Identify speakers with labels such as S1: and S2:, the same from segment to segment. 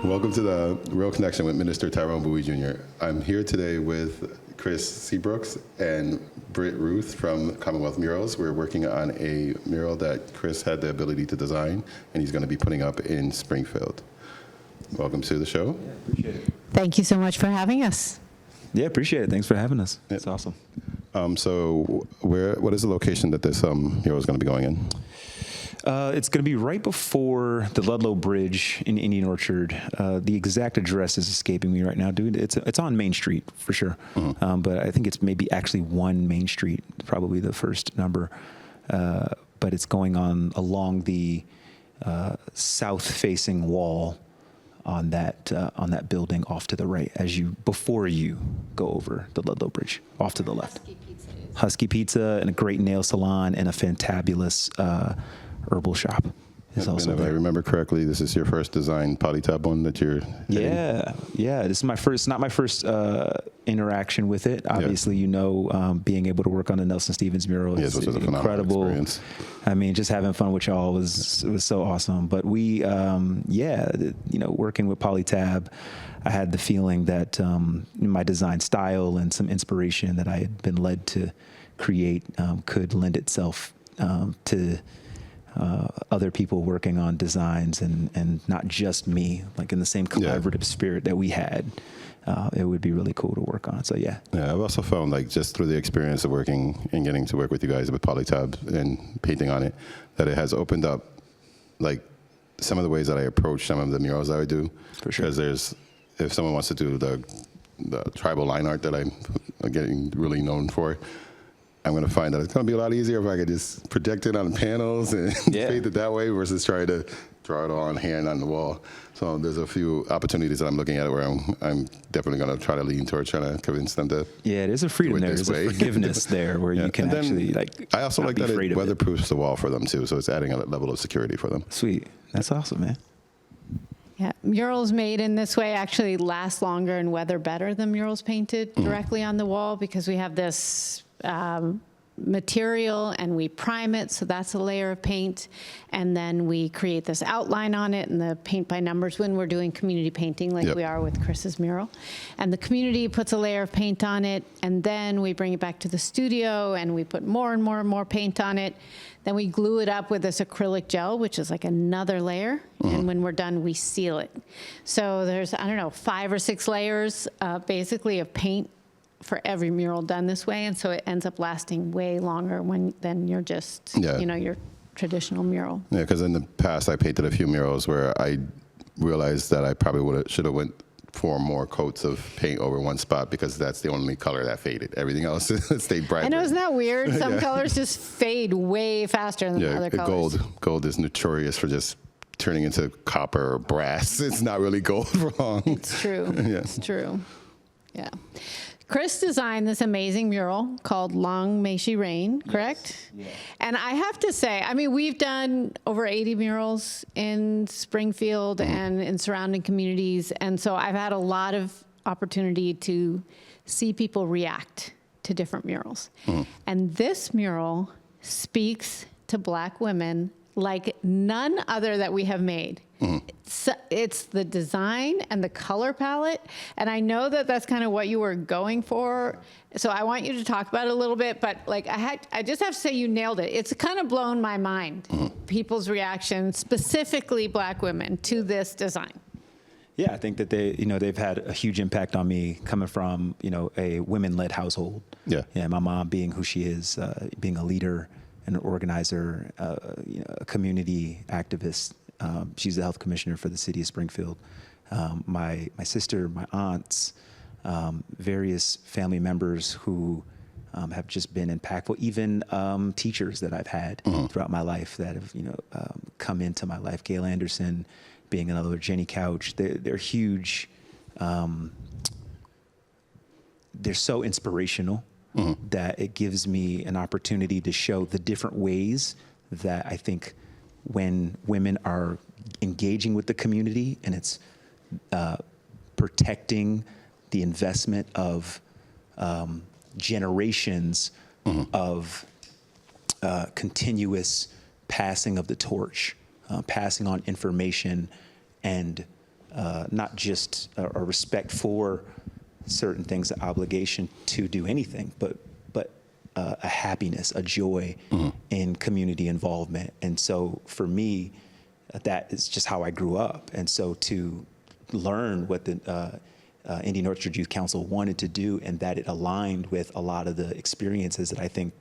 S1: Welcome to the Real Connection with Minister Tyrone Bowie Jr. I'm here today with Chris Seabrooks and Britt Ruth from Commonwealth Murals. We're working on a mural that Chris had the ability to design, and he's going to be putting up in Springfield. Welcome to the show.
S2: Yeah, appreciate it.
S3: Thank you so much for having us.
S2: Yeah, appreciate it. Thanks for having us.
S1: Yeah.
S2: It's awesome.
S1: So what is the location that this mural is going to be going in?
S2: It's going to be right before the Ludlow Bridge in Indian Orchard. The exact address is escaping me right now, dude. It's on Main Street for sure, but I think it's maybe actually 1 Main Street, probably the first number. But it's going on along the south-facing wall on that building off to the right before you go over the Ludlow Bridge, off to the left. Husky Pizza and a great nail salon and a fantabulous herbal shop is also
S1: if
S2: there.
S1: I remember correctly, this is your first design polytab one that you're
S2: Yeah. This is not my first interaction with it. Obviously, being able to work on the Nelson Stevens mural is
S1: this was a
S2: incredible.
S1: Experience.
S2: I mean, just having fun with y'all was so awesome. But we, working with polytab, I had the feeling that my design style and some inspiration that I had been led to create could lend itself to other people working on designs and not just me, like in the same collaborative spirit that we had. It would be really cool to work on. So yeah.
S1: Yeah, I've also found, like, just through the experience of working and getting to work with you guys with polytab and painting on it, that it has opened up, like, some of the ways that I approach some of the murals that I do.
S2: For sure.
S1: Because if someone wants to do the tribal line art that I'm getting really known for, I'm going to find that it's going to be a lot easier if I could just project it on panels and paint it that way versus trying to draw it all on hand on the wall. So there's a few opportunities that I'm looking at where I'm definitely going to try to lean towards trying to convince them to.
S2: Yeah, there's a freedom there. There's a forgiveness there where you can actually
S1: I also like that it weatherproofs the wall for them too, so it's adding a level of security for them.
S2: Sweet. That's awesome, man.
S3: Yeah, murals made in this way actually last longer and weather better than murals painted directly on the wall because we have this material and we prime it, so that's a layer of paint, and then we create this outline on it and the paint by numbers when we're doing community painting like we are with Chris's mural, and the community puts a layer of paint on it, and then we bring it back to the studio and we put more and more and more paint on it. Then we glue it up with this acrylic gel, which is like another layer, and when we're done we seal it. So there's 5 or 6 layers basically of paint for every mural done this way, and so it ends up lasting way longer than you're just your traditional mural.
S1: Yeah, because in the past I painted a few murals where I realized that I probably should have went for more coats of paint over one spot because that's the only color that faded. Everything else stayed bright.
S3: I know, isn't that weird? Some colors just fade way faster than other colors.
S1: Gold is notorious for just turning into copper or brass. It's not really gold for long.
S3: It's true. It's true. Yeah. Chris designed this amazing mural called Long May She Reign, correct? Yes. Yeah. And I have to say, I mean, we've done over 80 murals in Springfield and in surrounding communities, and so I've had a lot of opportunity to see people react to different murals. And this mural speaks to Black women like none other that we have made. It's the design and the color palette, and I know that that's kind of what you were going for, so I want you to talk about it a little bit, but like I just have to say you nailed it. It's kind of blown my mind, people's reaction, specifically Black women, to this design.
S2: Yeah, I think that they've had a huge impact on me coming from, a women-led household. Yeah, my mom being who she is, being a leader, an organizer, a community activist. She's the health commissioner for the city of Springfield. My sister, my aunts, various family members who have just been impactful. Even teachers that I've had throughout my life that have come into my life. Gail Anderson, being another, Jenny Couch. They're huge. They're so inspirational that it gives me an opportunity to show the different ways that I think when women are engaging with the community and it's protecting the investment of generations of continuous passing of the torch, passing on information, and not just a respect for certain things, an obligation to do anything, but a happiness, a joy in community involvement. And so for me, that is just how I grew up. And so to learn what the Indian Orchard Youth Council wanted to do, and that it aligned with a lot of the experiences that I think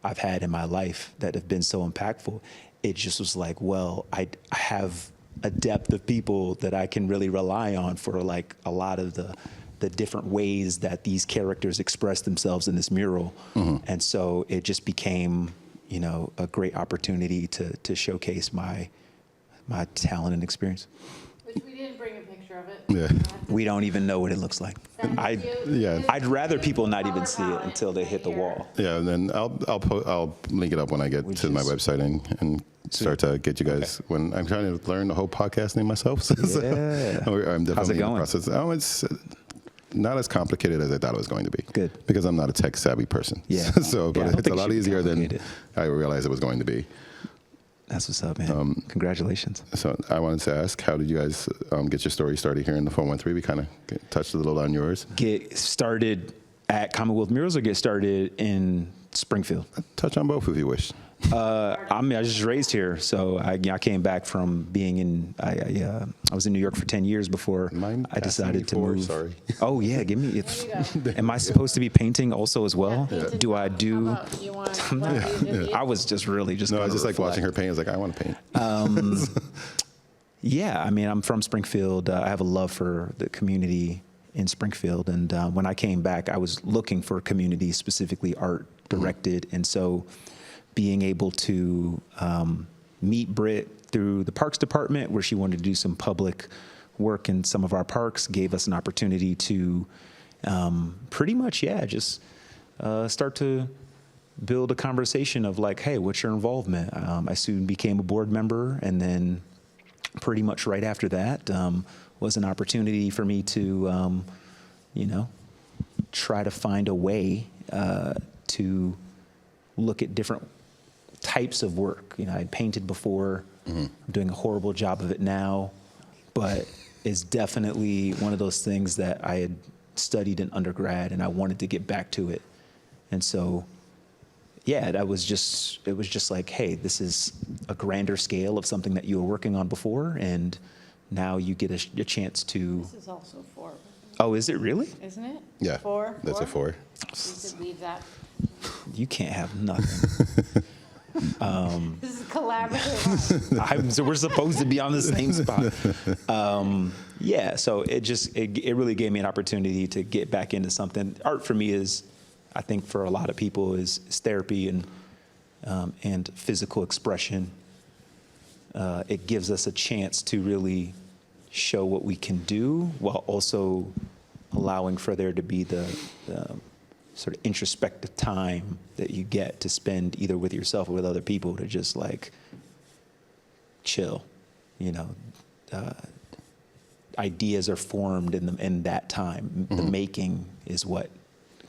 S2: I've had in my life that have been so impactful, it just was like, well, I have a depth of people that I can really rely on for like a lot of the different ways that these characters express themselves in this mural. And so it just became, you know, a great opportunity to showcase my talent and experience.
S3: Which we didn't bring a picture of it.
S1: Yeah.
S2: We don't even know what it looks like. I'd rather people not even see it until they hit the wall.
S1: Yeah, and then I'll link it up when I get to my website and start to get you guys. When I'm trying to learn the whole podcast name myself. So I'm definitely
S2: How's it going?
S1: in the process. Oh, it's not as complicated as I thought it was going to be.
S2: Good.
S1: Because I'm not a tech savvy person.
S2: Yeah.
S1: So, but it's a lot easier than I realized it was going to be.
S2: That's what's up, man. Congratulations.
S1: So I wanted to ask, how did you guys get your story started here in the 413? We kind of touched a little on yours.
S2: Get started at Commonwealth Murals or get started in Springfield?
S1: Touch on both if you wish.
S2: I mean, I was just raised here, so I came back from being in. I was in New York for 10 years before I decided to move.
S1: Sorry.
S2: Oh yeah, give me. Am I supposed to be painting also as well?
S3: Yeah.
S2: Do I do?
S3: I
S2: was just really just.
S1: No, I was just like watching her paint. I was like, I want to paint.
S2: Yeah, I mean, I'm from Springfield. I have a love for the community in Springfield, and when I came back, I was looking for a community, specifically art directed, and so being able to meet Britt through the Parks Department, where she wanted to do some public work in some of our parks, gave us an opportunity to pretty much, just start to build a conversation of like, hey, what's your involvement? I soon became a board member, and then pretty much right after that was an opportunity for me to, try to find a way to look at different types of work. You know, I'd painted before. I'm doing a horrible job of it now, but it's definitely one of those things that I had studied in undergrad, and I wanted to get back to it. And so, it was just like, hey, this is a grander scale of something that you were working on before, and now you get a chance to.
S3: This is also 4.
S2: Oh, is it really?
S3: Isn't it?
S1: Yeah.
S3: 4.
S1: That's a 4.
S3: You could leave that.
S2: You can't have nothing.
S3: This is collaborative.
S2: So we're supposed to be on the same spot. So it really gave me an opportunity to get back into something. Art for me is, I think for a lot of people, is therapy and physical expression. It gives us a chance to really show what we can do while also allowing for there to be the sort of introspective time that you get to spend either with yourself or with other people to just like chill, ideas are formed in that time. The making is what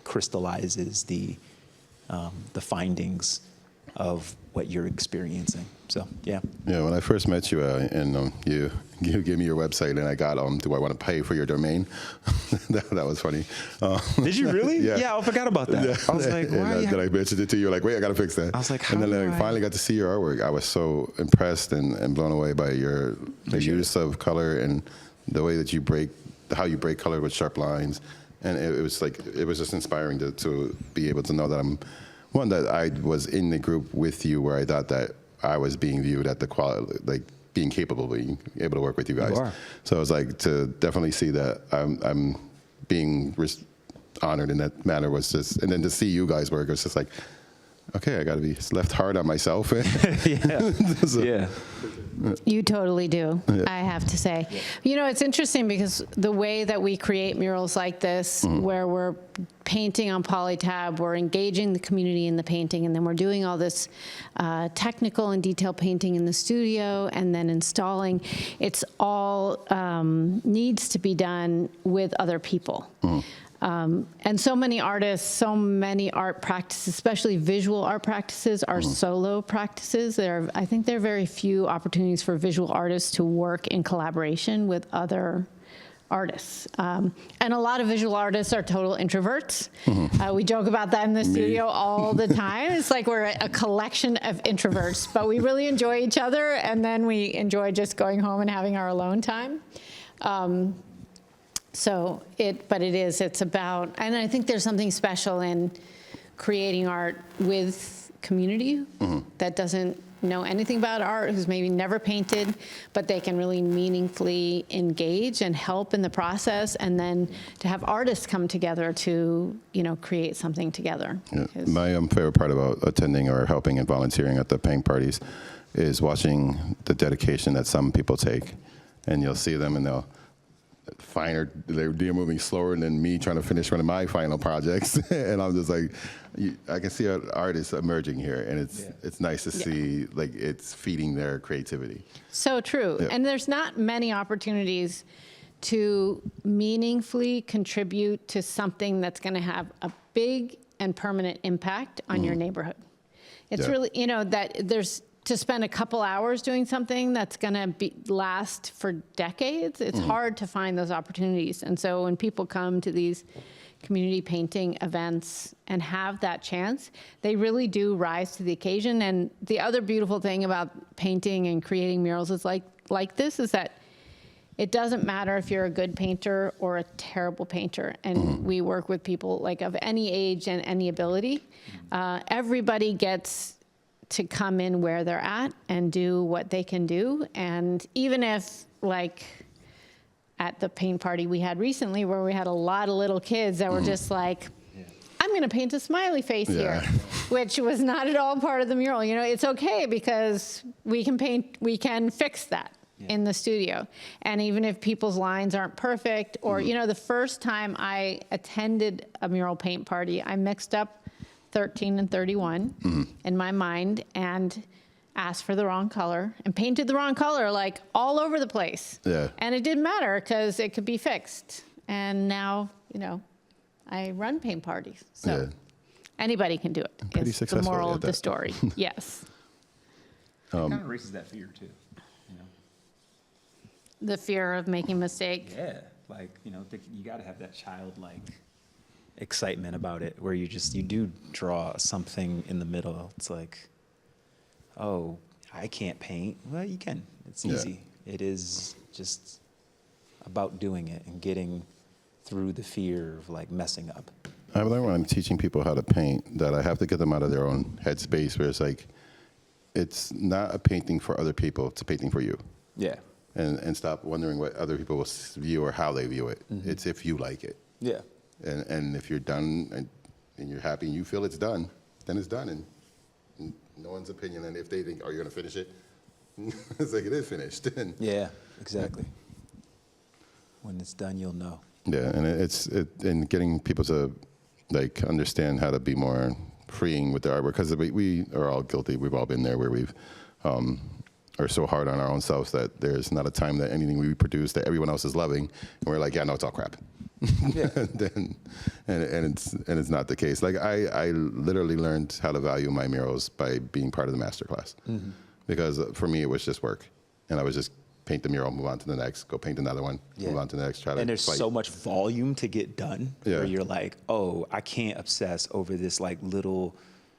S2: crystallizes the findings of what you're experiencing. So, yeah. Yeah,
S1: when I first met you, and you gave me your website, and I got, do I want to pay for your domain? that was funny.
S2: Did you really?
S1: Yeah,
S2: I forgot about that. I was like, why?
S1: Then I mentioned it to you, like, wait, I got to fix that.
S2: I was like, how?
S1: And then I finally got to see your artwork. I was so impressed and blown away by the use of color and the way that how you break color with sharp lines. And it was just inspiring to be able to know that that I was in the group with you, where I thought that I was being viewed at the quality, like being capable of being able to work with you guys.
S2: You are.
S1: So it was like to definitely see that I'm being honored in that manner was just, and then to see you guys work, it was just like, okay, I got to be left hard on myself.
S2: Yeah.
S3: You totally do, I have to say. Yeah. It's interesting because the way that we create murals like this, where we're painting on polytab, we're engaging the community in the painting, and then we're doing all this technical and detailed painting in the studio and then installing, it's all needs to be done with other people. And so many artists, so many art practices, especially visual art practices, are solo practices. I think there are very few opportunities for visual artists to work in collaboration with other artists. And a lot of visual artists are total introverts. We joke about that in the studio all the time. It's like we're a collection of introverts, but we really enjoy each other, and then we enjoy just going home and having our alone time. It's about, and I think there's something special in creating art with community that doesn't know anything about art, who's maybe never painted, but they can really meaningfully engage and help in the process, and then to have artists come together to, create something together.
S1: Yeah. My favorite part about attending or helping and volunteering at the paint parties is watching the dedication that some people take, and you'll see them and they're moving slower than me trying to finish one of my final projects. And I'm just like, I can see an artist emerging here, and it's nice to see, like, it's feeding their creativity.
S3: So true. Yeah. And there's not many opportunities to meaningfully contribute to something that's going to have a big and permanent impact on your neighborhood. It's really, that there's, to spend a couple hours doing something that's going to last for decades, it's hard to find those opportunities. And so when people come to these community painting events and have that chance, they really do rise to the occasion. And the other beautiful thing about painting and creating murals is like this is that it doesn't matter if you're a good painter or a terrible painter. And we work with people like of any age and any ability. Everybody gets to come in where they're at and do what they can do. And even if, like at the paint party we had recently, where we had a lot of little kids that were just like, I'm going to paint a smiley face here, which was not at all part of the mural. It's okay, because we can fix that in the studio. And even if people's lines aren't perfect, or, the first time I attended a mural paint party, I mixed up 13 and 31 in my mind and asked for the wrong color and painted the wrong color like all over the place. Yeah. And it didn't matter because it could be fixed. And now, I run paint parties. So anybody can do it.
S1: Pretty successful.
S3: The moral of the story. Yes.
S2: It kind of erases that fear too.
S3: The fear of making a mistake.
S2: Yeah. Like, you got to have that childlike excitement about it, where you do draw something in the middle. It's like, oh, I can't paint. Well, you can. It's easy. It is just about doing it and getting through the fear of like messing up.
S1: I've learned when I'm teaching people how to paint that I have to get them out of their own headspace, where it's like, it's not a painting for other people, it's a painting for you. Yeah. And stop wondering what other people will view or how they view it. It's if you like it. Yeah. And if you're done and you're happy and you feel it's done, then it's done. And no one's opinion. And if they think, are you going to finish it? It's like, it is finished.
S2: Yeah, exactly. When it's done, you'll know.
S1: Yeah, and and getting people to like understand how to be more freeing with their artwork, because we are all guilty. We've all been there where we've are so hard on our own selves that there's not a time that anything we produce that everyone else is loving, and we're like, yeah, no, it's all crap. Yeah. and it's not the case. Like I literally learned how to value my murals by being part of the master class, because for me it was just work, and I was just paint the mural, move on to the next, go paint another one, move on to the next.
S2: And there's so much volume to get done, where you're like, oh, I can't obsess over this like little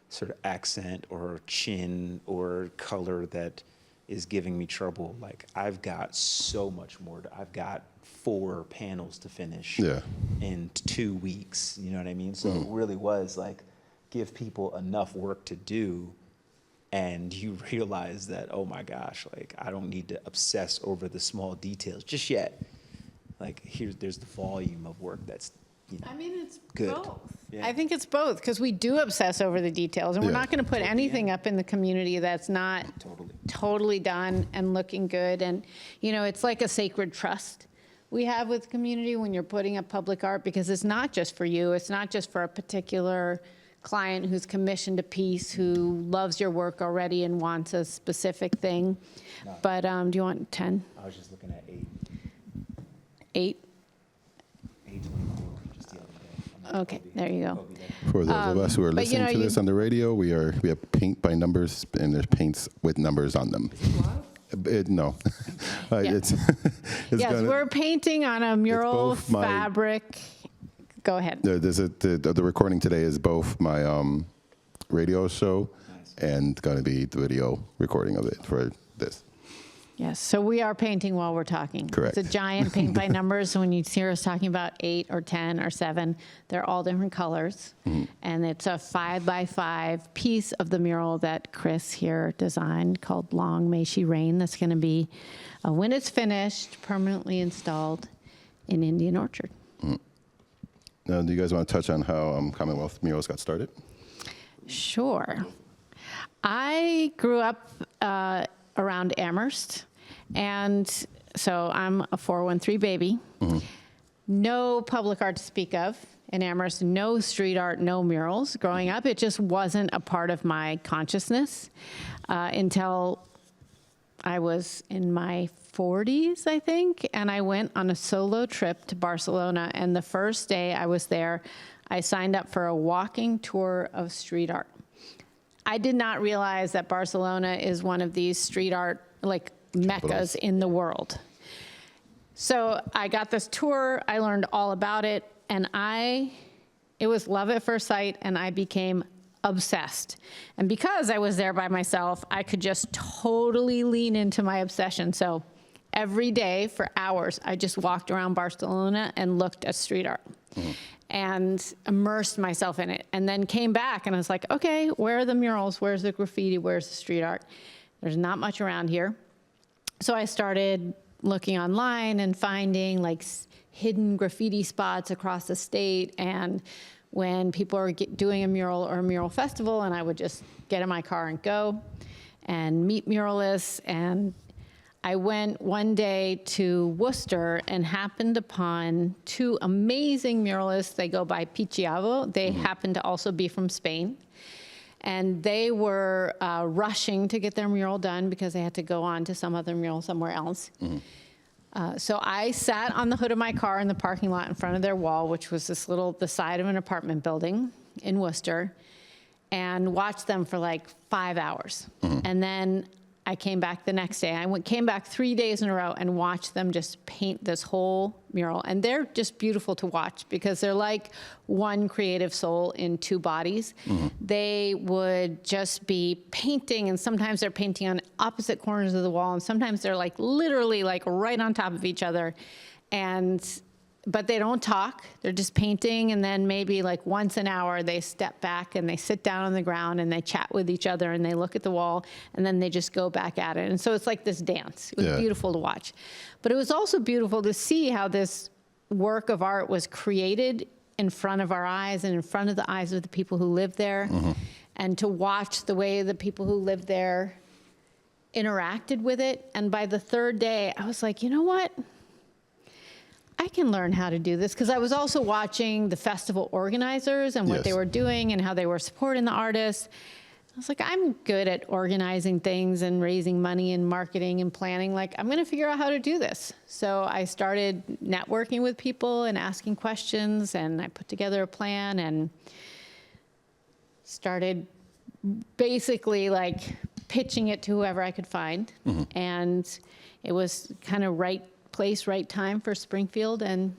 S2: sort of accent or chin or color that is giving me trouble. Like, I've got so much more. I've got 4 panels to finish in 2 weeks. You know what I mean? So it really was like, give people enough work to do, and you realize that, oh my gosh, like, I don't need to obsess over the small details just yet. Like, there's the volume of work that's,
S3: I mean, it's
S2: good.
S3: Both. Yeah. I think it's both, because we do obsess over the details, and we're not going to put anything up in the community that's not totally done and looking good. And, you know, it's like a sacred trust we have with the community when you're putting up public art, because it's not just for you. It's not just for a particular client who's commissioned a piece, who loves your work already and wants a specific thing. No. But do you want 10?
S2: I was just looking at 8.
S3: 8?
S2: 824, just the other day.
S3: Okay, there you go.
S1: For those of us who are listening to this on the radio, we have paint by numbers, and there's paints with numbers on them. No, it's
S3: yes, we're painting on a mural fabric. Go ahead.
S1: The recording today is both my radio show and going to be the video recording of it for this.
S3: Yes, so we are painting while we're talking.
S1: Correct.
S3: It's a giant paint by numbers. So when you hear us talking about 8 or 10 or 7, they're all different colors. Mm-hmm. And it's a 5x5 piece of the mural that Chris here designed called Long May She Reign. That's going to be, when it's finished, permanently installed in Indian Orchard.
S1: Mm-hmm. Now, do you guys want to touch on how Commonwealth Murals got started?
S3: Sure. I grew up around Amherst. And so I'm a 413 baby. Mm-hmm. No public art to speak of in Amherst, no street art, no murals. Growing up, it just wasn't a part of my consciousness until I was in my 40s, I think. And I went on a solo trip to Barcelona. And the first day I was there, I signed up for a walking tour of street art. I did not realize that Barcelona is one of these street art, like, meccas in the world. So I got this tour, I learned all about it, and it was love at first sight, and I became obsessed. And because I was there by myself, I could just totally lean into my obsession. So every day for hours, I just walked around Barcelona and looked at street art. Mm-hmm. And immersed myself in it, and then came back and I was like, okay, where are the murals? Where's the graffiti? Where's the street art? There's not much around here. So I started looking online and finding like hidden graffiti spots across the state. And when people are doing a mural or a mural festival, and I would just get in my car and go and meet muralists. And I went one day to Worcester and happened upon 2 amazing muralists. They go by Pichiavo. They happen to also be from Spain. And they were rushing to get their mural done because they had to go on to some other mural somewhere else. Mm-hmm. So I sat on the hood of my car in the parking lot in front of their wall, which was the side of an apartment building in Worcester, and watched them for like 5 hours. Mm-hmm. And then I came back the next day. I came back 3 days in a row and watched them just paint this whole mural. And they're just beautiful to watch because they're like one creative soul in 2 bodies. Mm-hmm. They would just be painting, and sometimes they're painting on opposite corners of the wall, and sometimes they're like literally like right on top of each other. But they don't talk. They're just painting, and then maybe like once an hour they step back and they sit down on the ground and they chat with each other and they look at the wall, and then they just go back at it. And so it's like this dance. It was beautiful to watch. But it was also beautiful to see how this work of art was created in front of our eyes and in front of the eyes of the people who lived there, mm-hmm. and to watch the way the people who lived there interacted with it. And by the 3rd day, I was like, you know what? I can learn how to do this, because I was also watching the festival organizers and what they were doing and how they were supporting the artists. I was like, I'm good at organizing things and raising money and marketing and planning. Like, I'm going to figure out how to do this. So I started networking with people and asking questions, and I put together a plan and started basically like pitching it to whoever I could find. Mm-hmm. And it was kind of right place, right time for Springfield, and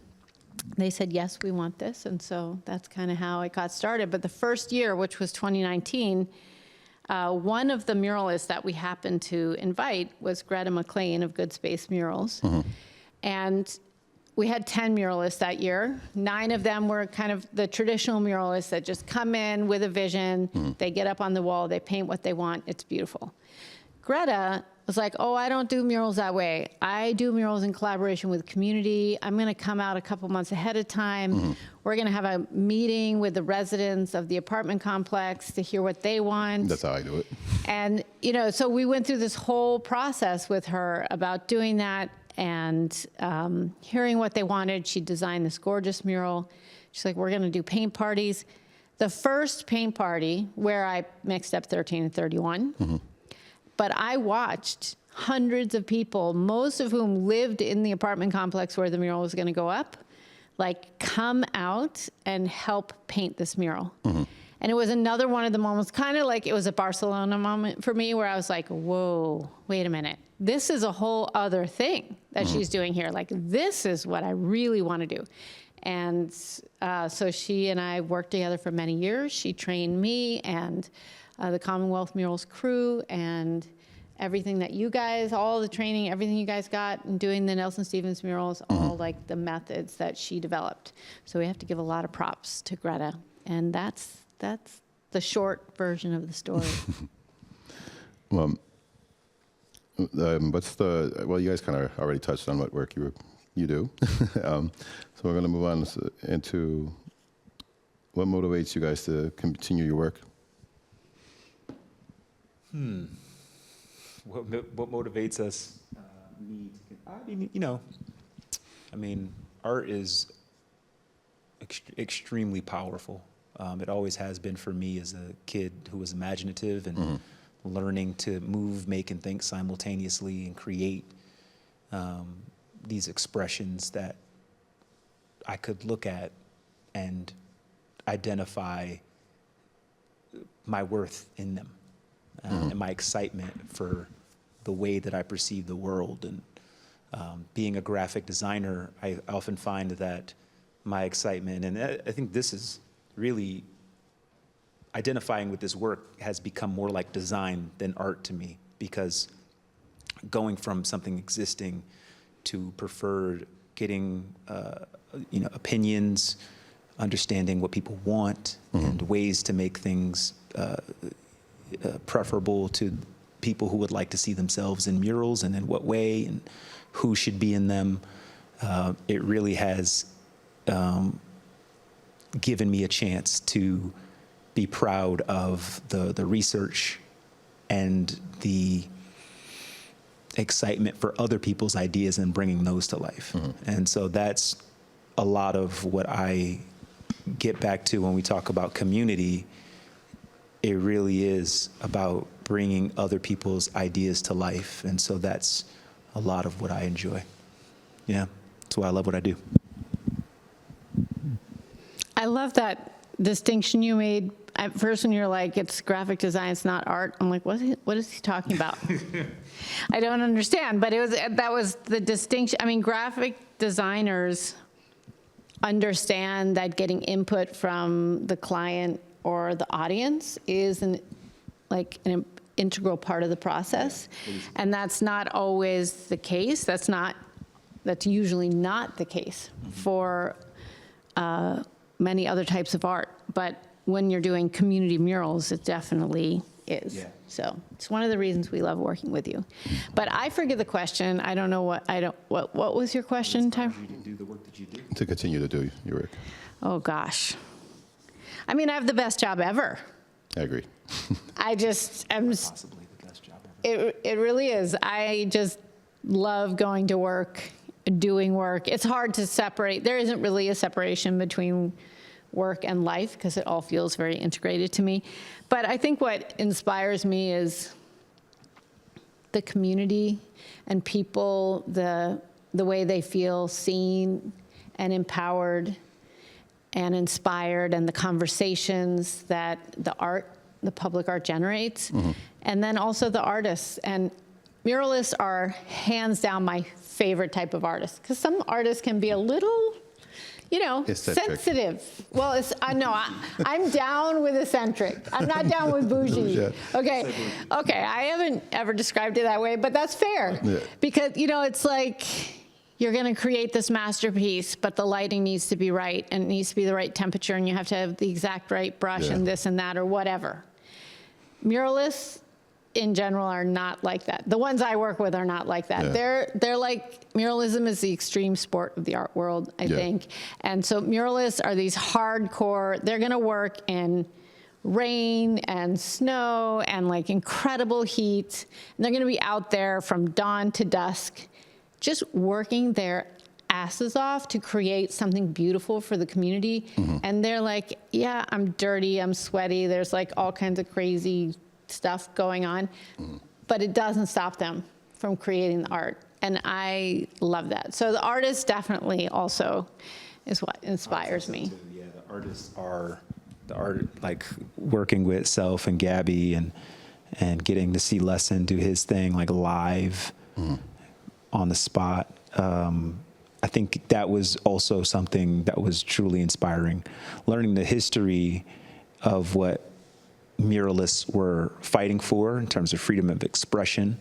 S3: they said, yes, we want this. And so that's kind of how it got started. But the first year, which was 2019, one of the muralists that we happened to invite was Greta McLean of Good Space Murals. Mm-hmm. And we had 10 muralists that year. 9 of them were kind of the traditional muralists that just come in with a vision. Mm-hmm. They get up on the wall, they paint what they want. It's beautiful. Greta was like, oh, I don't do murals that way. I do murals in collaboration with community. I'm going to come out a couple months ahead of time. Mm-hmm. We're going to have a meeting with the residents of the apartment complex to hear what they want.
S1: That's how I do it.
S3: And, so we went through this whole process with her about doing that and hearing what they wanted. She designed this gorgeous mural. She's like, we're going to do paint parties. The first paint party, where I mixed up 13 and 31, mm-hmm. but I watched hundreds of people, most of whom lived in the apartment complex where the mural was going to go up, like, come out and help paint this mural. And it was another one of the moments, kind of like it was a Barcelona moment for me, where I was like, whoa, wait a minute. This is a whole other thing that she's doing here. Like, this is what I really want to do. And so she and I worked together for many years. She trained me and the Commonwealth Murals crew, and everything that you guys, all the training, everything you guys got in doing the Nelson Stevens murals, all like the methods that she developed. So we have to give a lot of props to Greta. And that's the short version of the story.
S1: Well, well, you guys kind of already touched on what work you do. So we're going to move on into what motivates you guys to continue your work.
S2: What motivates us? I mean, art is extremely powerful. It always has been for me as a kid who was imaginative and learning to move, make, and think simultaneously and create these expressions that I could look at and identify my worth in them. And my excitement for the way that I perceive the world. And being a graphic designer, I often find that my excitement, and I think this is really, identifying with this work has become more like design than art to me, because going from something existing to preferred, getting opinions, understanding what people want, and ways to make things preferable to people who would like to see themselves in murals, and in what way, and who should be in them. It really has given me a chance to be proud of the research and the excitement for other people's ideas and bringing those to life. And so that's a lot of what I get back to when we talk about community. It really is about bringing other people's ideas to life. And so that's a lot of what I enjoy. Yeah, that's why I love what I do.
S3: I love that distinction you made. At first, when you're like, it's graphic design, it's not art, I'm like, what is he talking about? I don't understand. But that was the distinction. I mean, graphic designers understand that getting input from the client or the audience is an integral part of the process. And that's not always the case. That's usually not the case for many other types of art. But when you're doing community murals, it definitely is. Yeah. So it's one of the reasons we love working with you. But I forget the question. I don't know what was your question, Ty?
S2: You do the work that you do.
S1: To continue to do your work.
S3: Oh gosh. I mean, I have the best job ever.
S1: I agree.
S3: I just am.
S2: Possibly the best job ever.
S3: It really is. I just love going to work, doing work. It's hard to separate. There isn't really a separation between work and life because it all feels very integrated to me. But I think what inspires me is the community and people, the way they feel seen and empowered and inspired, and the conversations that the public art generates. And then also the artists. And muralists are hands down my favorite type of artist, because some artists can be a little, sensitive. Well, I'm down with eccentric. I'm not down with bougie. Okay. I haven't ever described it that way, but that's fair. Yeah. Because, it's like you're going to create this masterpiece, but the lighting needs to be right, and it needs to be the right temperature, and you have to have the exact right brush and this and that or whatever. Muralists in general are not like that. The ones I work with are not like that. Yeah. They're like, muralism is the extreme sport of the art world, I think. And so muralists are these hardcore, they're gonna work in rain and snow and like incredible heat. And they're gonna be out there from dawn to dusk, just working their asses off to create something beautiful for the community. And they're like, yeah, I'm dirty, I'm sweaty, there's like all kinds of crazy stuff going on, but it doesn't stop them from creating the art. And I love that. So the artists definitely also is what inspires me.
S2: Yeah, the artists are like working with Self and Gabby and getting to see Lesson do his thing like live on the spot. I think that was also something that was truly inspiring. Learning the history of what muralists were fighting for in terms of freedom of expression,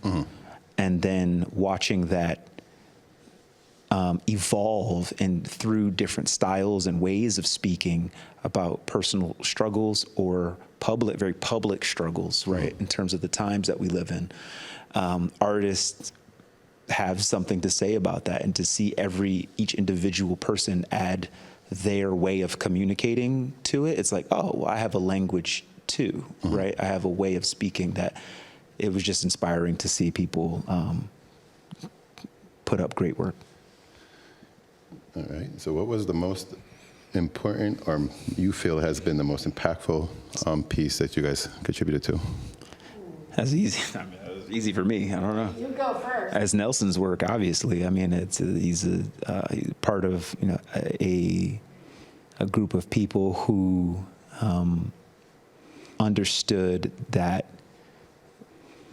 S2: and then watching that evolve and through different styles and ways of speaking about personal struggles or very public struggles, right? In terms of the times that we live in. Artists have something to say about that, and to see each individual person add their way of communicating to it. It's like, oh, well, I have a language too, right? I have a way of speaking that it was just inspiring to see people put up great work.
S1: All right. So what was the most important, or you feel has been the most impactful piece that you guys contributed to?
S2: That's easy. I mean, it was easy for me. I don't know.
S3: You go first.
S2: As Nelson's work, obviously. I mean, he's part of a group of people who understood that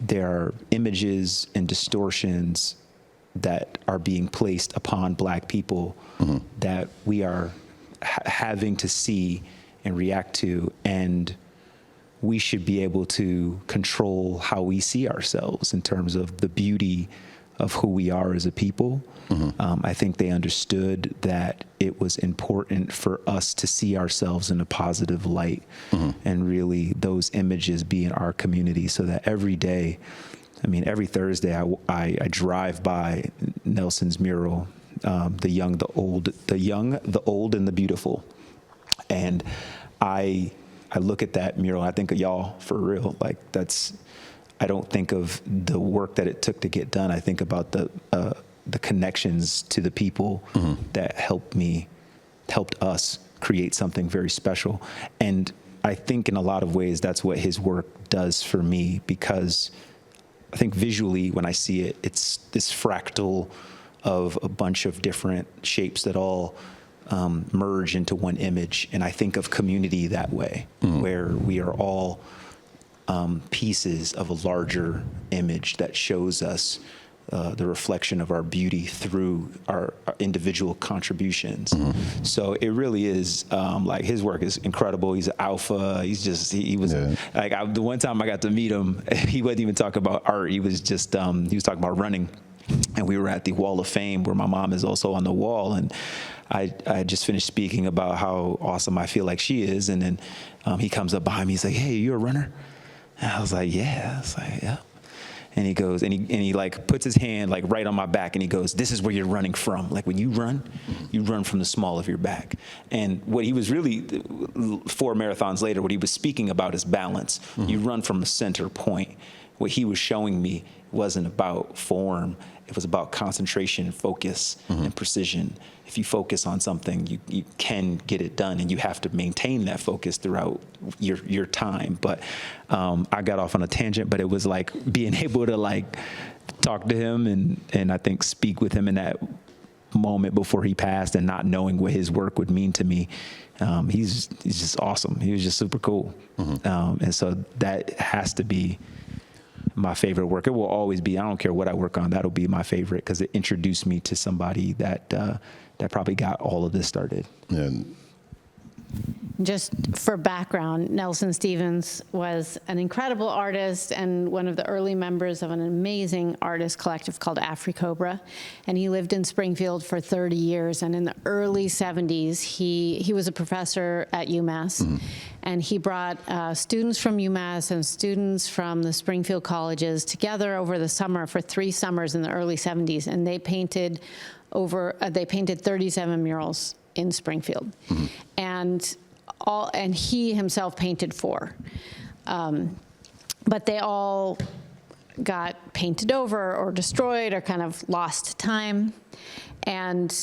S2: there are images and distortions that are being placed upon Black people that we are having to see and react to, and we should be able to control how we see ourselves in terms of the beauty of who we are as a people. I think they understood that it was important for us to see ourselves in a positive light, and really those images be in our community, so that every day, I mean, every Thursday I drive by Nelson's mural, the young, the old, and the beautiful. And I look at that mural, I think of y'all for real. Like I don't think of the work that it took to get done. I think about the connections to the people that helped us create something very special. And I think in a lot of ways, that's what his work does for me, because I think visually when I see it, it's this fractal of a bunch of different shapes that all merge into one image. And I think of community that way, where we are all pieces of a larger image that shows us the reflection of our beauty through our individual contributions. So it really is, like, his work is incredible. He's an alpha. He was like, the one time I got to meet him, he wasn't even talking about art. He was just, he was talking about running. And we were at the Wall of Fame, where my mom is also on the wall. And I just finished speaking about how awesome I feel like she is. And then he comes up behind me. He's like, "Hey, you a runner?" And I was like, "Yeah." I was like, "Yeah." And he goes, and he like puts his hand like right on my back, and he goes, "This is where you're running from. Like when you run from the small of your back." And what he was really, 4 marathons later, what he was speaking about is balance. You run from a center point. What he was showing me wasn't about form. It was about concentration, focus, and precision. If you focus on something, you can get it done, and you have to maintain that focus throughout your time. But I got off on a tangent, but it was like being able to like talk to him and I think speak with him in that moment before he passed, and not knowing what his work would mean to me. He's just awesome. He was just super cool. And so that has to be my favorite work. It will always be. I don't care what I work on. That'll be my favorite, because it introduced me to somebody that probably got all of this started.
S1: Yeah.
S3: Just for background, Nelson Stevens was an incredible artist and one of the early members of an amazing artist collective called AfriCobra. And he lived in Springfield for 30 years. And in the early 70s, he was a professor at UMass. And he brought students from UMass and students from the Springfield colleges together over the summer for 3 summers in the early 70s. And they painted 37 murals in Springfield. And he himself painted 4. But they all got painted over or destroyed or kind of lost to time. And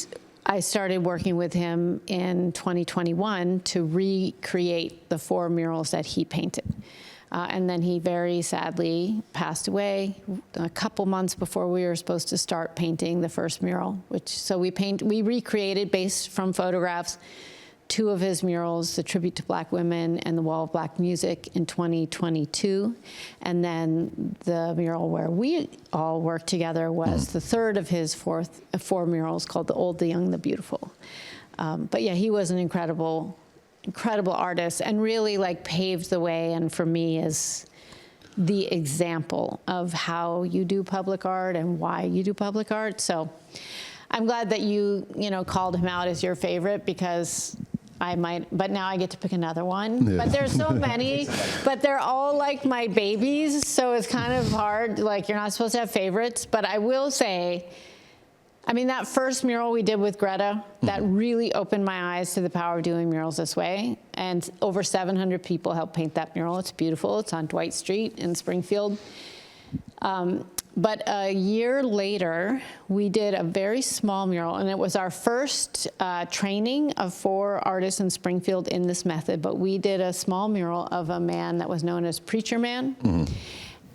S3: I started working with him in 2021 to recreate the 4 murals that he painted. And then he very sadly passed away a couple months before we were supposed to start painting the first mural. We recreated based from photographs 2 of his murals, the Tribute to Black Women and the Wall of Black Music, in 2022. And then the mural where we all worked together was the third of his 4 murals, called The Old, the Young, the Beautiful. But yeah, he was an incredible artist, and really like paved the way, and for me is the example of how you do public art and why you do public art. So I'm glad that you called him out as your favorite, because but now I get to pick another one. Yeah. But there's so many, but they're all like my babies, so it's kind of hard. Like, you're not supposed to have favorites, but I will say, that first mural we did with Greta, that really opened my eyes to the power of doing murals this way. And over 700 people helped paint that mural. It's beautiful. It's on Dwight Street in Springfield. But a year later, we did a very small mural, and it was our first training of 4 artists in Springfield in this method. But we did a small mural of a man that was known as Preacher Man.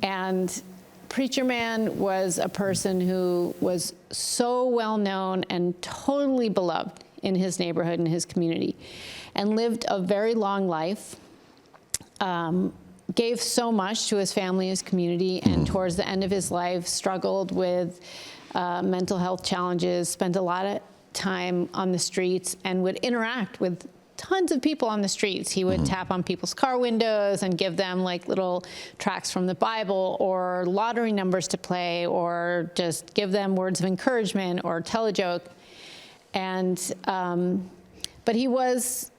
S3: And Preacher Man was a person who was so well known and totally beloved in his neighborhood and his community, and lived a very long life. Gave so much to his family, his community, and towards the end of his life struggled with mental health challenges, spent a lot of time on the streets, and would interact with tons of people on the streets. He would tap on people's car windows and give them like little tracts from the Bible or lottery numbers to play, or just give them words of encouragement or tell a joke. And but he was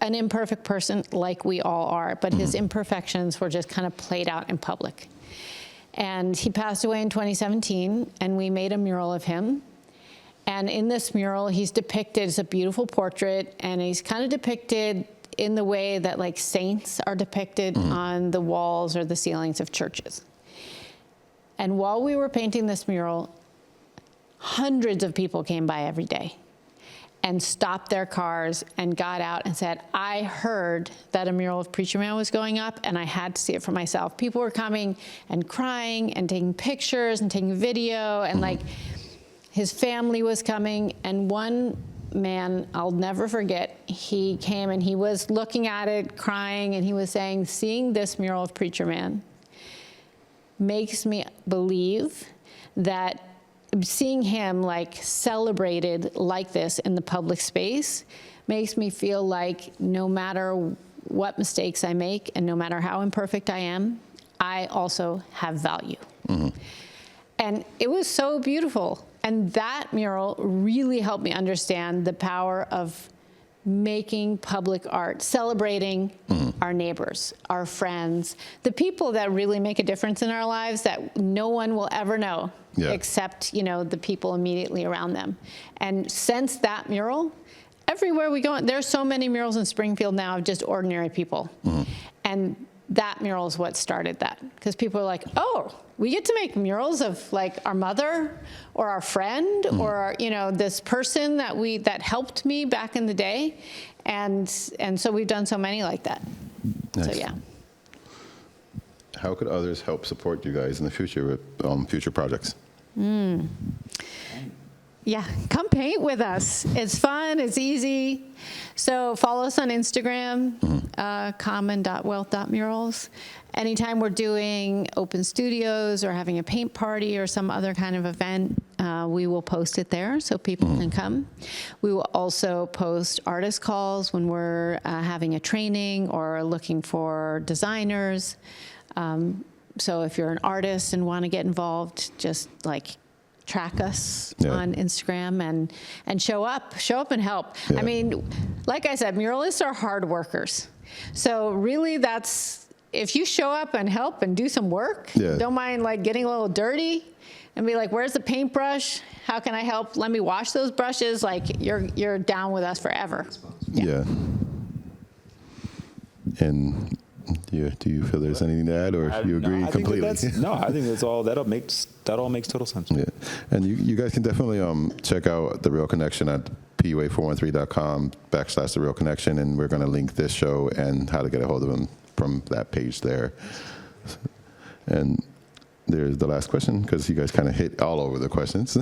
S3: an imperfect person, like we all are, but his imperfections were just kind of played out in public. And he passed away in 2017, and we made a mural of him. And in this mural, he's depicted as a beautiful portrait, and he's kind of depicted in the way that like saints are depicted on the walls or the ceilings of churches. And while we were painting this mural, hundreds of people came by every day and stopped their cars and got out and said, I heard that a mural of Preacher Man was going up, and I had to see it for myself. People were coming and crying and taking pictures and taking video, and like his family was coming. And one man, I'll never forget, he came and he was looking at it, crying, and he was saying, seeing this mural of Preacher Man makes me believe that seeing him like celebrated like this in the public space makes me feel like no matter what mistakes I make and no matter how imperfect I am, I also have value. And it was so beautiful. And that mural really helped me understand the power of making public art, celebrating our neighbors, our friends, the people that really make a difference in our lives that no one will ever know except, the people immediately around them. And since that mural, everywhere we go, there's so many murals in Springfield now of just ordinary people. And that mural is what started that, because people are like, oh, we get to make murals of like our mother or our friend or this person that helped me back in the day, and so we've done so many like that. Nice. So yeah.
S1: How could others help support you guys in the future with future projects?
S3: Yeah, come paint with us. It's fun. It's easy. So follow us on Instagram, common.wealth.murals. Anytime we're doing open studios or having a paint party or some other kind of event, we will post it there so people can come. We will also post artist calls when we're having a training or looking for designers. So if you're an artist and want to get involved, just like track us on Instagram and show up and help. Yeah. I mean, like I said, muralists are hard workers. So really if you show up and help and do some work, don't mind like getting a little dirty and be like, where's the paintbrush? How can I help? Let me wash those brushes. Like you're down with us forever.
S1: Yeah. And do you feel there's anything to add, or you agree completely?
S2: I think that's all. That all makes total sense.
S1: Yeah, and you guys can definitely check out The Real Connection at PUA413.com/The Real Connection, and we're going to link this show and how to get a hold of him from that page there. And there's the last question, because you guys kind of hit all over the questions.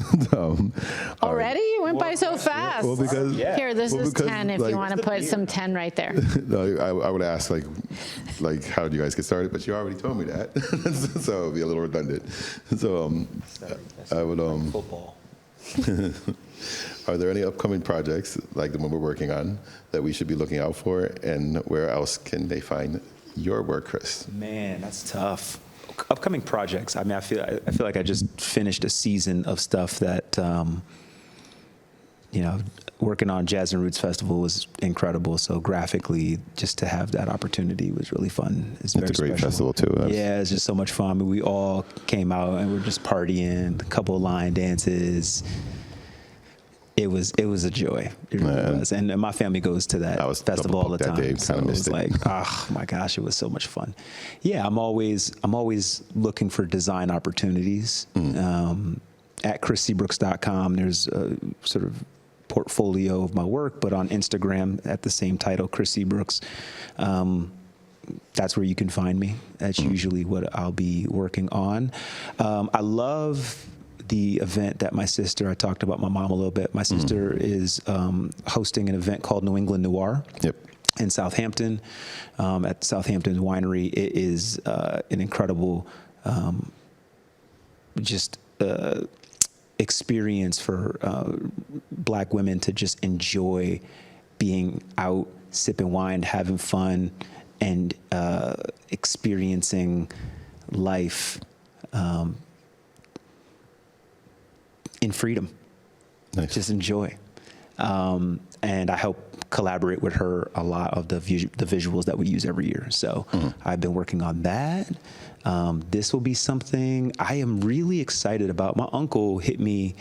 S3: Already? It went by so fast.
S1: Well, because
S3: Here, this is 10 if you want to put some 10 right there.
S1: No, I would ask, like how did you guys get started? But you already told me that, so it would be a little redundant. So I would
S2: football.
S1: Are there any upcoming projects like the one we're working on that we should be looking out for, and where else can they find your work, Chris?
S2: Man, that's tough. Upcoming projects. I mean, I feel like I just finished a season of stuff that, working on Jazz and Roots Festival was incredible. So graphically, just to have that opportunity was really fun. It's a great
S1: special festival too.
S2: Yeah, it's just so much fun. I mean, we all came out and we're just partying, a couple of line dances. It was a joy. It really was. And my family goes to that festival all the time. So it was like, oh my gosh, it was so much fun. Yeah, I'm always looking for design opportunities. At chrisseabrooks.com, there's a sort of portfolio of my work, but on Instagram at the same title, Chris Seabrooks. That's where you can find me. That's usually what I'll be working on. I love the event that my sister, I talked about my mom a little bit. My sister is hosting an event called New England Noir. Yep. In Southampton, at Southampton's winery. It is an incredible experience for Black women to just enjoy being out, sipping wine, having fun, and experiencing life in freedom. Nice. Just enjoy. And I help collaborate with her a lot of the visuals that we use every year. So I've been working on that. This will be something I am really excited about. My uncle hit me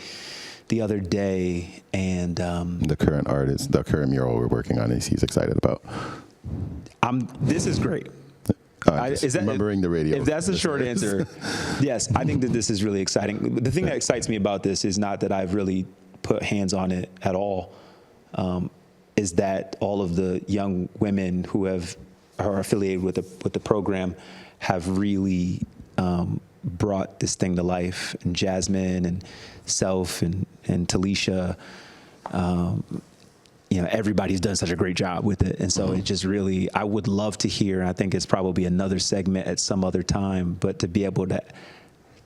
S2: the other day, and
S1: the current mural we're working on he's excited about.
S2: This is great.
S1: Is that remembering the radio?
S2: If that's the short answer, yes, I think that this is really exciting. The thing that excites me about this is not that I've really put hands on it at all. Is that all of the young women who are affiliated with the program have really brought this thing to life, and Jasmine and Self and Talisha, everybody's done such a great job with it. And so it just really, I would love to hear, and I think it's probably another segment at some other time, but to be able to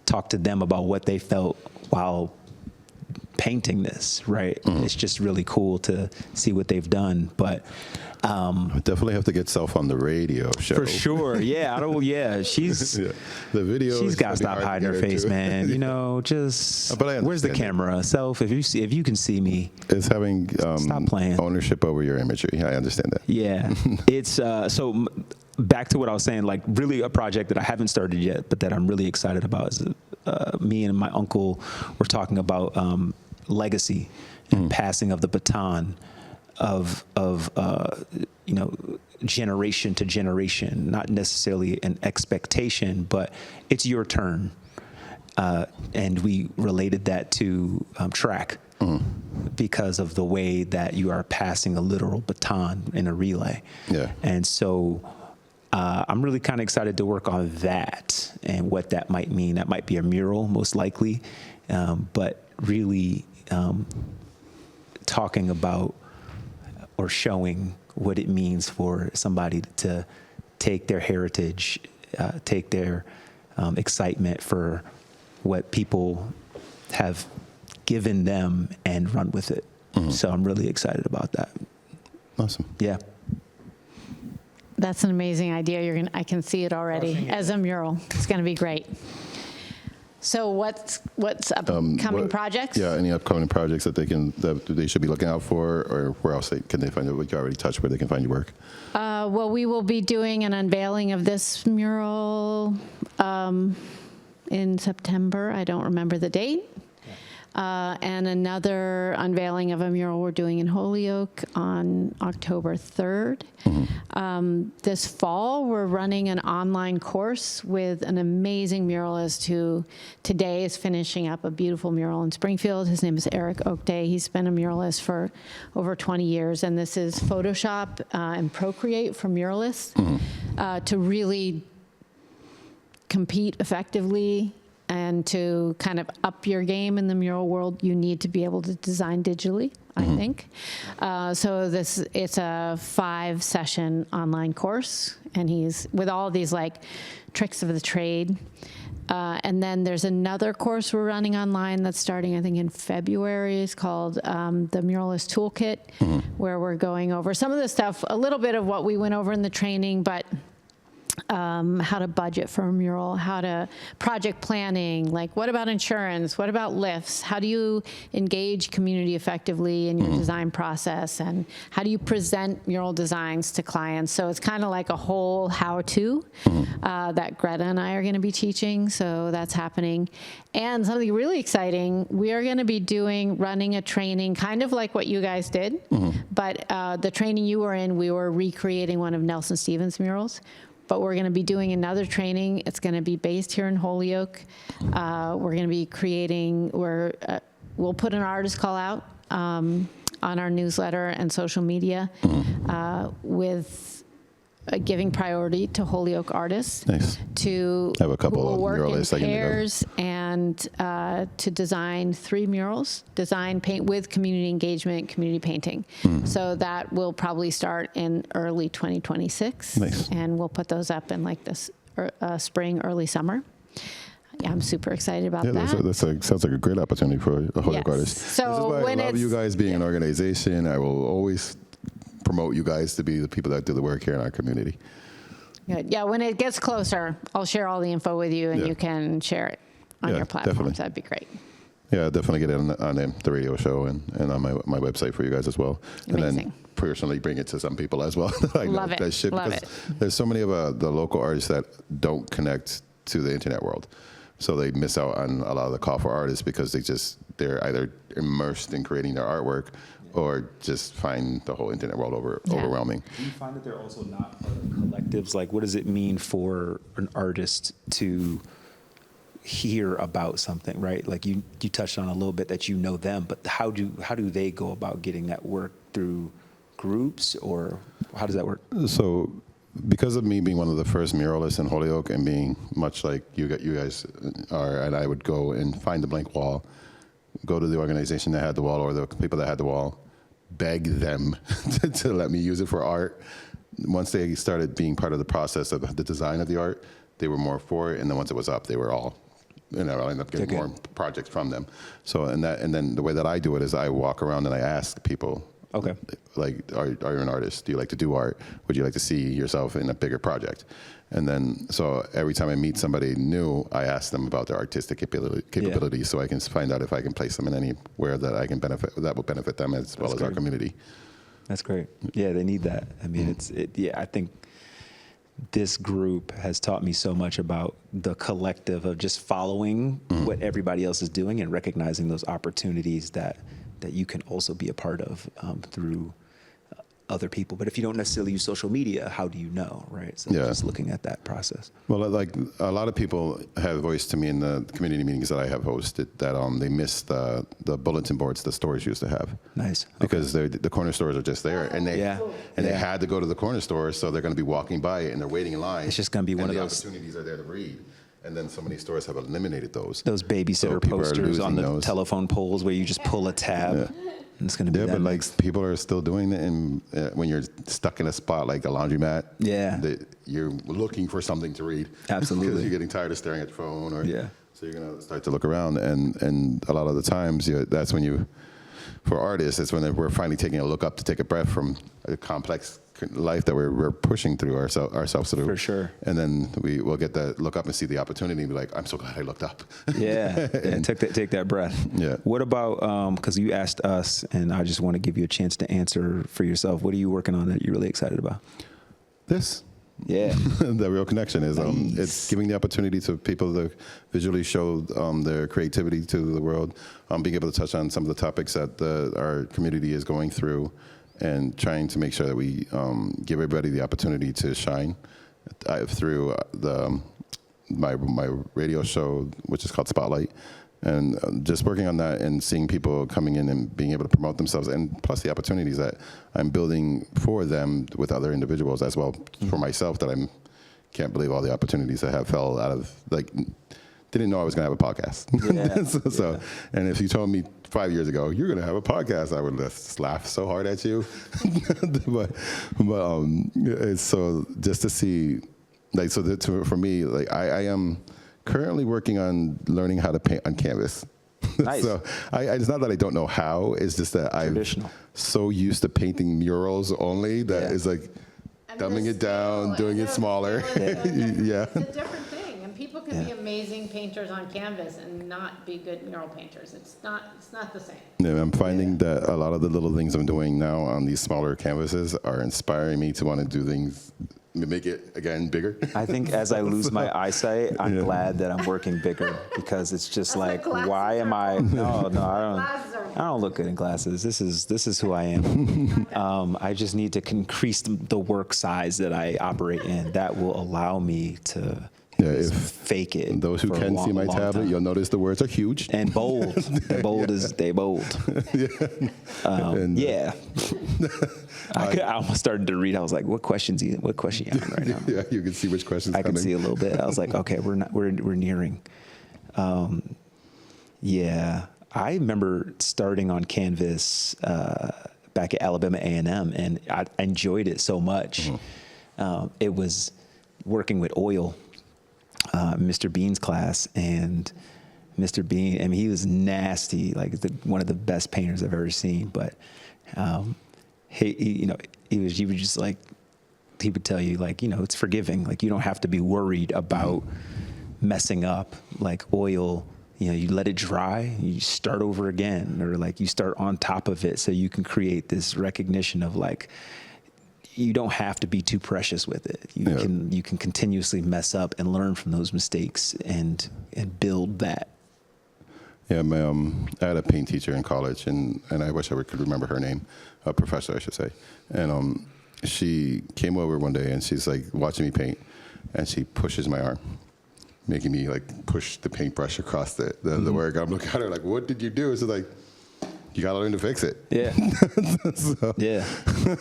S2: talk to them about what they felt while painting this, right? It's just really cool to see what they've done. But
S1: I definitely have to get Self on the radio show.
S2: For sure. Yeah. She's
S1: the video.
S2: She's got to stop hiding her face, man. Where's the camera? Self, if you can see me,
S1: it's having
S2: stop playing.
S1: Ownership over your imagery. I understand that.
S2: Yeah. It's so back to what I was saying, like really a project that I haven't started yet, but that I'm really excited about is me and my uncle were talking about legacy and passing of the baton of generation to generation, not necessarily an expectation, but it's your turn. And we related that to track because of the way that you are passing a literal baton in a relay. Yeah. And so I'm really kind of excited to work on that and what that might mean. That might be a mural, most likely, but really talking about or showing what it means for somebody to take their heritage, take their excitement for what people have given them and run with it. So I'm really excited about that.
S1: Awesome.
S2: Yeah.
S3: That's an amazing idea. I can see it already as a mural. It's going to be great. So what's upcoming projects?
S1: Yeah, any upcoming projects that they should be looking out for, or where else can they find it? We already touched where they can find your work.
S3: Well, we will be doing an unveiling of this mural in September. I don't remember the date. And another unveiling of a mural we're doing in Holyoke on October 3rd. This fall, we're running an online course with an amazing muralist who today is finishing up a beautiful mural in Springfield. His name is Eric Oakday. He's been a muralist for over 20 years, and this is Photoshop and Procreate for muralists. to really compete effectively and to kind of up your game in the mural world, you need to be able to design digitally, I think. So it's a 5-session online course, and he's with all these like tricks of the trade. And then there's another course we're running online that's starting, I think, in February. It's called the Muralist Toolkit, where we're going over some of the stuff, a little bit of what we went over in the training, but how to budget for a mural, how to project planning, like what about insurance, what about lifts, how do you engage community effectively in your design process, and how do you present mural designs to clients. So it's kind of like a whole how-to that Greta and I are going to be teaching, so that's happening. And something really exciting, we are going to be running a training kind of like what you guys did, but the training you were in, we were recreating one of Nelson Stevens' murals. But we're going to be doing another training. It's going to be based here in Holyoke. We're going to be creating, we'll put an artist call out on our newsletter and social media with giving priority to Holyoke artists.
S1: Nice.
S3: To
S1: have a couple of
S3: work
S1: muralists
S3: in pairs and to design 3 murals, paint with community engagement, community painting. So that will probably start in early 2026.
S1: Nice.
S3: And we'll put those up in like this spring, early summer. Yeah, I'm super excited about that.
S1: Sounds like a great opportunity for a Holyoke artist.
S3: So
S1: this is why I love you guys being an organization. I will always promote you guys to be the people that do the work here in our community.
S3: Good. Yeah, when it gets closer, I'll share all the info with you, and you can share it on your platforms.
S1: Definitely.
S3: That'd be great.
S1: Yeah, definitely get it on the radio show and on my website for you guys as well.
S3: Amazing.
S1: And then personally bring it to some people as well.
S3: Love it. Love it.
S1: There's so many of the local artists that don't connect to the internet world. So they miss out on a lot of the call for artists because they're either immersed in creating their artwork or just find the whole internet world overwhelming.
S2: Do you find that they're also not part of collectives? Like, what does it mean for an artist to hear about something, right? Like you touched on a little bit that you know them, but how do they go about getting that work through groups, or how does that work?
S1: So because of me being one of the first muralists in Holyoke and being much like you guys are, and I would go and find the blank wall, go to the organization that had the wall or the people that had the wall, beg them to let me use it for art. Once they started being part of the process of the design of the art, they were more for it, and then once it was up, they were all, I ended up getting more projects from them. So, and then the way that I do it is I walk around and I ask people,
S2: okay,
S1: like, are you an artist? Do you like to do art? Would you like to see yourself in a bigger project? And then, so every time I meet somebody new, I ask them about their artistic capabilities, so I can find out if I can place them in anywhere that I can that will benefit them as well as our community.
S2: That's great. Yeah, they need that. I mean, I think this group has taught me so much about the collective of just following what everybody else is doing and recognizing those opportunities that you can also be a part of through other people. But if you don't necessarily use social media, how do you know, right? So just looking at that process. Well,
S1: like a lot of people have voiced to me in the community meetings that I have hosted that they miss the bulletin boards the stores used to have.
S2: Nice.
S1: Because the corner stores are just there, and they had to go to the corner store, so they're going to be walking by it and they're waiting in line.
S2: It's just going to be one of those
S1: opportunities are there to read. And then so many stores have eliminated those.
S2: Those babysitter posters on the telephone poles where you just pull a tab. Yeah. And it's going to be
S1: but like people are still doing it, and when you're stuck in a spot like a laundromat, you're looking for something to read.
S2: Absolutely.
S1: Because you're getting tired of staring at your phone, so you're going to start to look around, and a lot of the times that's when for artists, it's when we're finally taking a look up to take a breath from a complex life that we're pushing through ourselves through.
S2: For sure.
S1: And then we'll get that look up and see the opportunity and be like, I'm so glad I looked up.
S2: and take that breath. Yeah. What about, because you asked us, and I just want to give you a chance to answer for yourself. What are you working on that you're really excited about?
S1: This.
S2: Yeah.
S1: The real connection is it's giving the opportunity to people to visually show their creativity to the world, being able to touch on some of the topics that our community is going through, and trying to make sure that we give everybody the opportunity to shine through my radio show, which is called Spotlight. And just working on that and seeing people coming in and being able to promote themselves, and plus the opportunities that I'm building for them with other individuals as well, for myself, that I'm can't believe all the opportunities I have fell out of, like, didn't know I was going to have a podcast.
S2: Yeah.
S1: And if you told me 5 years ago, you're going to have a podcast, I would just laugh so hard at you. but it's so just to see, like, so that for me, like, I am currently working on learning how to paint on canvas.
S2: Nice.
S1: So it's not that I don't know how, it's just that I'm so used to painting murals only that it's like dumbing it down, doing it smaller. Yeah.
S3: It's a different thing, and people can be amazing painters on canvas and not be good mural painters. It's not the same.
S1: Yeah, I'm finding that a lot of the little things I'm doing now on these smaller canvases are inspiring me to want to do things, make it again bigger.
S2: I think as I lose my eyesight, I'm glad that I'm working bigger, because it's just like, why am I? No, I don't look good in glasses. This is who I am. I just need to increase the work size that I operate in. That will allow me to fake it.
S1: Those who can see my tablet, you'll notice the words are huge
S2: and bold. They're bold as they bold. I almost started to read. I was like, "What question you on right now?"
S1: Yeah, you can see which questions.
S2: I can see a little bit. I was like, "Okay, we're nearing." I remember starting on canvas back at Alabama A&M, and I enjoyed it so much. It was working with oil, Mr. Bean's class, and Mr. Bean, I mean, he was nasty, like one of the best painters I've ever seen. But he was just like, he would tell you, like, it's forgiving. Like, you don't have to be worried about messing up. Like oil, you let it dry, you start over again, or like you start on top of it, so you can create this recognition of, like, you don't have to be too precious with it. You can continuously mess up and learn from those mistakes and build that.
S1: Yeah, I had a paint teacher in college, and I wish I could remember her name, a professor, I should say. And she came over one day, and she's like watching me paint, and she pushes my arm, making me like push the paintbrush across the work. I'm looking at her like, "What did you do?" She's like, "You gotta learn to fix it."
S2: Yeah.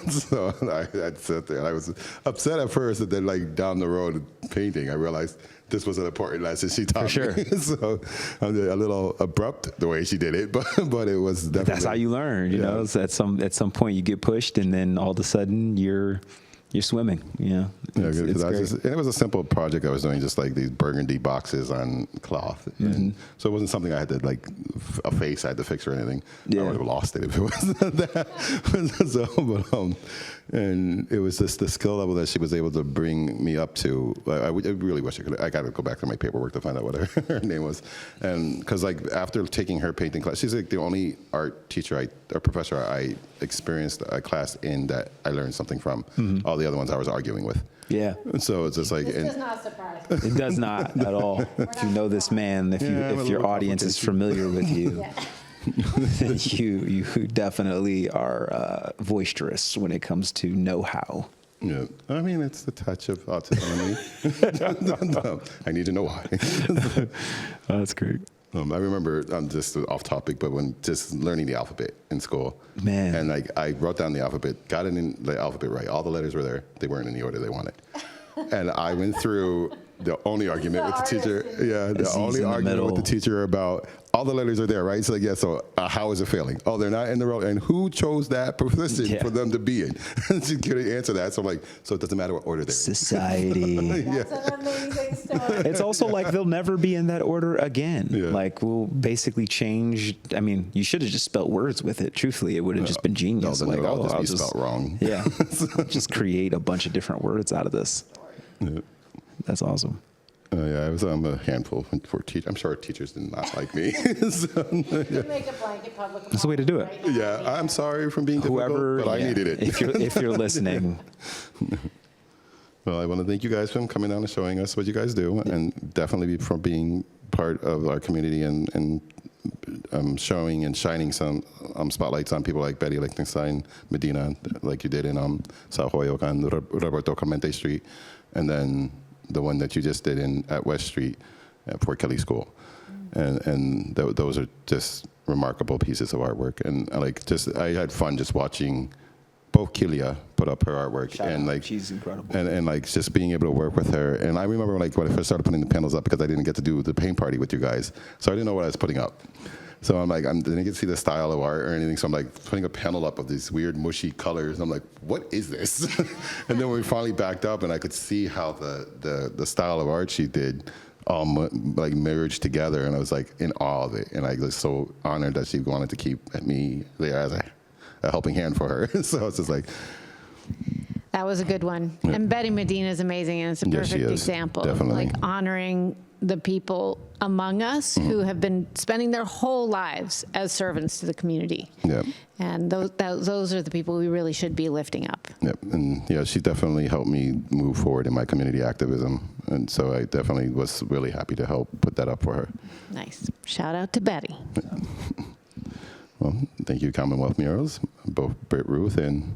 S1: So I sat there, and I was upset at first, and then like down the road painting, I realized this was an important lesson she taught me. So I'm a little abrupt the way she did it, but it was definitely.
S2: That's how you learn, you know. So at some point you get pushed, and then all of a sudden you're swimming, It's
S1: and it was a simple project I was doing, just like these burgundy boxes on cloth. And so it wasn't something I had to like a face I had to fix or anything. I would have lost it if it wasn't that. And it was just the skill level that she was able to bring me up to. I really wish I got to go back to my paperwork to find out what her name was. And because like after taking her painting class, she's like the only art teacher or professor I experienced a class in that I learned something from. All the other ones I was arguing with. Yeah. So it's just like.
S3: This does not surprise me.
S2: It does not at all. If you know this man, if your audience is familiar with you. Then you definitely are boisterous when it comes to know-how.
S1: Yeah, I mean, it's the touch of autism in me. No, I need to know why.
S2: Oh, that's great.
S1: I remember, just off topic, but when just learning the alphabet in school.
S2: Man.
S1: And like I wrote down the alphabet, got it in the alphabet right. All the letters were there. They weren't in the order they wanted. And I went through the only argument with the teacher. Yeah, the only argument with the teacher about all the letters are there, right? So like, yeah, so how is it failing? Oh, they're not in the row. And who chose that position for them to be in? She couldn't answer that. So I'm like, so it doesn't matter what order they're in.
S2: Society.
S3: That's an amazing story.
S2: It's also like they'll never be in that order again. Yeah. Like we'll basically change. I mean, you should have just spelt words with it. Truthfully, it would have just been genius.
S1: No, like, I'll just be spelled wrong.
S2: Yeah. Just create a bunch of different words out of this. Yeah. That's awesome.
S1: I'm a handful for teachers. I'm sure teachers did not like me.
S3: So, you make a blanket public.
S2: That's the way to do it.
S3: Right?
S1: Yeah, I'm sorry for being difficult, but I needed it.
S2: If you're listening.
S1: Well, I want to thank you guys for coming down and showing us what you guys do, and definitely for being part of our community and showing and shining some spotlights on people like Betty Lichtenstein, Medina, like you did in Sao Holyoke on Roberto Clemente Street, and then the one that you just did at West Street at Fort Kelly School. And those are just remarkable pieces of artwork. And I had fun just watching both Kilia put up her artwork. And like,
S2: she's incredible.
S1: And like just being able to work with her. And I remember like when I first started putting the panels up, because I didn't get to do the paint party with you guys. So I didn't know what I was putting up. So I'm like, I didn't get to see the style of art or anything. So I'm like putting a panel up of these weird mushy colors. And I'm like, what is this? And then when we finally backed up and I could see how the style of art she did all like merged together. And I was like in awe of it. And I was so honored that she wanted to keep me there as a helping hand for her. So it's just like.
S3: That was a good one. Yeah. And Betty Medina is amazing, and it's a perfect example.
S1: Definitely.
S3: Like honoring the people among us who have been spending their whole lives as servants to the community.
S1: Yep.
S3: And those are the people we really should be lifting up.
S1: Yep. And yeah, she definitely helped me move forward in my community activism. And so I definitely was really happy to help put that up for her.
S3: Nice. Shout out to Betty.
S1: Well, thank you, Commonwealth Murals, both Britt Ruth and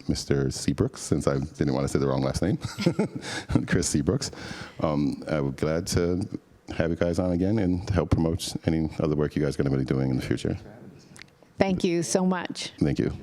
S1: Mr. Seabrooks, since I didn't want to say the wrong last name, Chris Seabrooks. I'm glad to have you guys on again and help promote any other work you guys are going to be doing in the future.
S3: Thank you so much.
S1: Thank you.